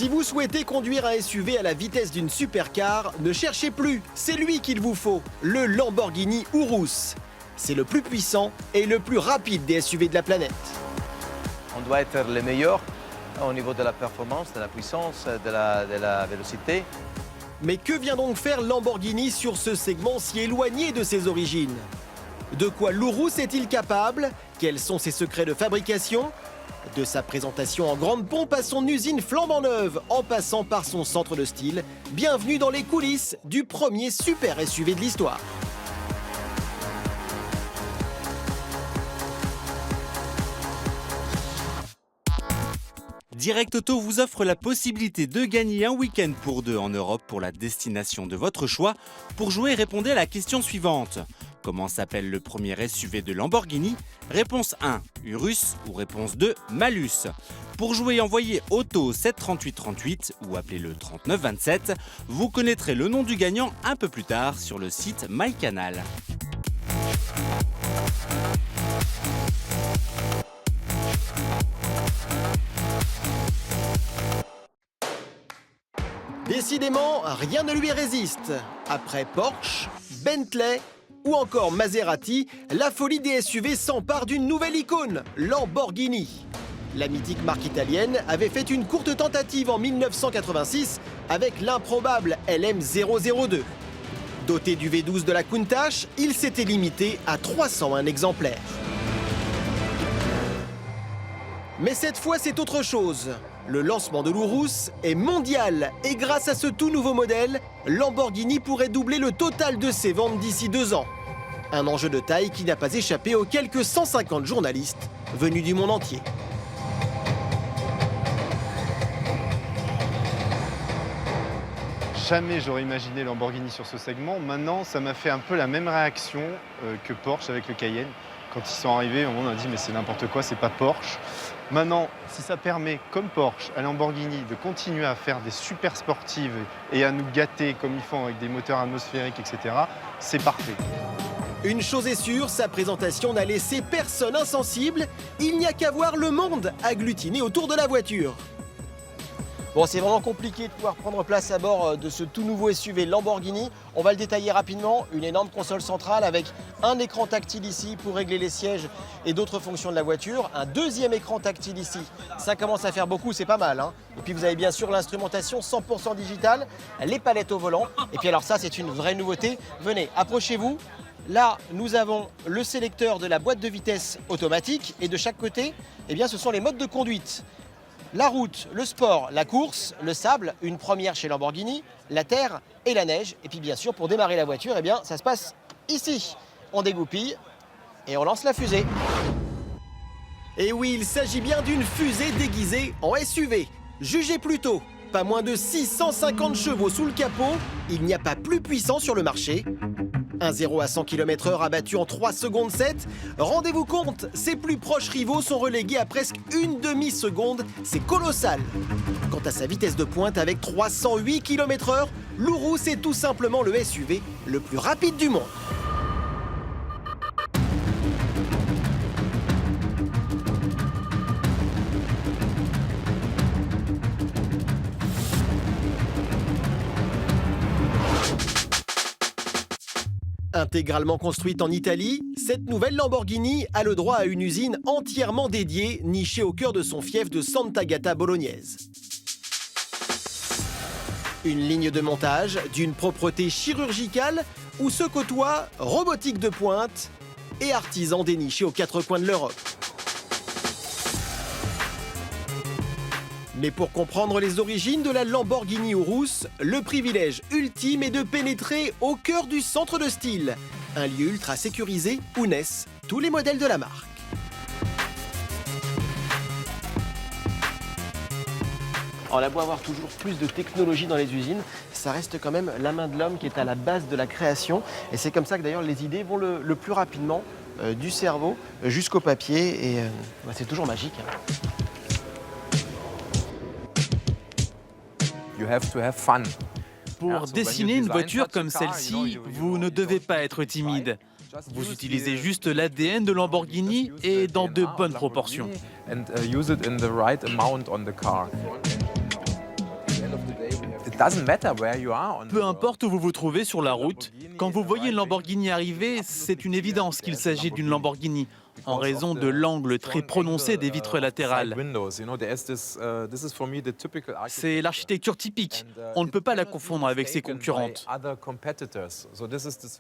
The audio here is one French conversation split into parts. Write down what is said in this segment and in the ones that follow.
Si vous souhaitez conduire un SUV à la vitesse d'une supercar, ne cherchez plus, c'est lui qu'il vous faut, le Lamborghini Urus. C'est le plus puissant et le plus rapide des SUV de la planète. On doit être les meilleurs au niveau de la performance, de la puissance, de la vélocité. Mais que vient donc faire Lamborghini sur ce segment si éloigné de ses origines? De quoi l'Urus est-il capable? Quels sont ses secrets de fabrication? De sa présentation en grande pompe à son usine flambant neuve, en passant par son centre de style, bienvenue dans les coulisses du premier super SUV de l'histoire. Direct Auto vous offre la possibilité de gagner un week-end pour deux en Europe pour la destination de votre choix. Pour jouer, répondez à la question suivante. Comment s'appelle le premier SUV de Lamborghini? Réponse 1, Urus ou réponse 2, Malus. Pour jouer, envoyez Auto au 73838 ou appelez le 3927. Vous connaîtrez le nom du gagnant un peu plus tard sur le site MyCanal. Décidément, rien ne lui résiste. Après Porsche, Bentley ou encore Maserati, la folie des SUV s'empare d'une nouvelle icône, Lamborghini. La mythique marque italienne avait fait une courte tentative en 1986 avec l'improbable LM002. Doté du V12 de la Countach, il s'était limité à 301 exemplaires. Mais cette fois, c'est autre chose. Le lancement de l'Urus est mondial et grâce à ce tout nouveau modèle, Lamborghini pourrait doubler le total de ses ventes d'ici 2 ans. Un enjeu de taille qui n'a pas échappé aux quelques 150 journalistes venus du monde entier. Jamais j'aurais imaginé Lamborghini sur ce segment. Maintenant, ça m'a fait un peu la même réaction que Porsche avec le Cayenne. Quand ils sont arrivés, on a dit mais c'est n'importe quoi, c'est pas Porsche. Maintenant, si ça permet, comme Porsche, à Lamborghini de continuer à faire des super sportives et à nous gâter comme ils font avec des moteurs atmosphériques, etc., c'est parfait. Une chose est sûre, sa présentation n'a laissé personne insensible. Il n'y a qu'à voir le monde agglutiné autour de la voiture. Bon, c'est vraiment compliqué de pouvoir prendre place à bord de ce tout nouveau SUV Lamborghini. On va le détailler rapidement. Une énorme console centrale avec un écran tactile ici pour régler les sièges et d'autres fonctions de la voiture. Un deuxième écran tactile ici. Ça commence à faire beaucoup, c'est pas mal, hein. Et puis vous avez bien sûr l'instrumentation 100% digitale, les palettes au volant. Et puis alors ça, c'est une vraie nouveauté. Venez, approchez-vous. Là, nous avons le sélecteur de la boîte de vitesse automatique et de chaque côté, eh bien, ce sont les modes de conduite. La route, le sport, la course, le sable, une première chez Lamborghini, la terre et la neige. Et puis bien sûr, pour démarrer la voiture, eh bien, ça se passe ici. On dégoupille et on lance la fusée. Et oui, il s'agit bien d'une fusée déguisée en SUV. Jugez plutôt, pas moins de 650 chevaux sous le capot, il n'y a pas plus puissant sur le marché. Un 0 à 100 km/h abattu en 3 secondes 7. Rendez-vous compte, ses plus proches rivaux sont relégués à presque une demi-seconde. C'est colossal. Quant à sa vitesse de pointe avec 308 km/h, l'Urus est tout simplement le SUV le plus rapide du monde. Intégralement construite en Italie, cette nouvelle Lamborghini a le droit à une usine entièrement dédiée, nichée au cœur de son fief de Sant'Agata bolognaise. Une ligne de montage d'une propreté chirurgicale où se côtoient robotique de pointe et artisans dénichés aux 4 coins de l'Europe. Mais pour comprendre les origines de la Lamborghini Urus, le privilège ultime est de pénétrer au cœur du centre de style, un lieu ultra sécurisé où naissent tous les modèles de la marque. On a beau avoir toujours plus de technologie dans les usines, ça reste quand même la main de l'homme qui est à la base de la création. Et c'est comme ça que d'ailleurs les idées vont le plus rapidement du cerveau jusqu'au papier. Et c'est toujours magique, hein. You have to have fun. Pour dessiner une voiture comme celle-ci, vous ne devez pas être timide. Vous utilisez juste l'ADN de Lamborghini et dans de bonnes proportions. Peu importe où vous vous trouvez sur la route, quand vous voyez une Lamborghini arriver, c'est une évidence qu'il s'agit d'une Lamborghini, en raison de l'angle très prononcé des vitres latérales. C'est l'architecture typique, on ne peut pas la confondre avec ses concurrentes.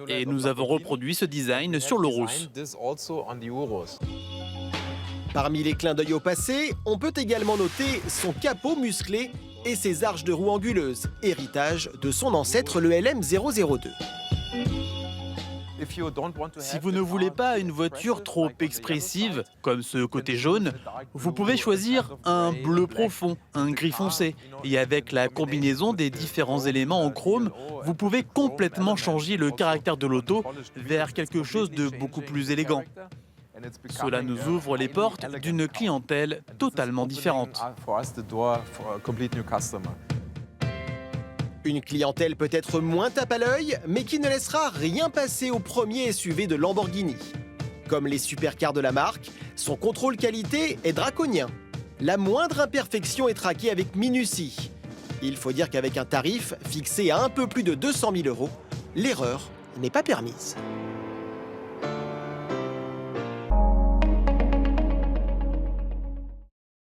Et nous avons reproduit ce design sur l'Urus. Parmi les clins d'œil au passé, on peut également noter son capot musclé et ses arches de roue anguleuses, héritage de son ancêtre le LM002. Si vous ne voulez pas une voiture trop expressive, comme ce côté jaune, vous pouvez choisir un bleu profond, un gris foncé. Et avec la combinaison des différents éléments en chrome, vous pouvez complètement changer le caractère de l'auto vers quelque chose de beaucoup plus élégant. Cela nous ouvre les portes d'une clientèle totalement différente. Une clientèle peut-être moins tape à l'œil, mais qui ne laissera rien passer au premier SUV de Lamborghini. Comme les supercars de la marque, son contrôle qualité est draconien. La moindre imperfection est traquée avec minutie. Il faut dire qu'avec un tarif fixé à un peu plus de 200 000 €, l'erreur n'est pas permise.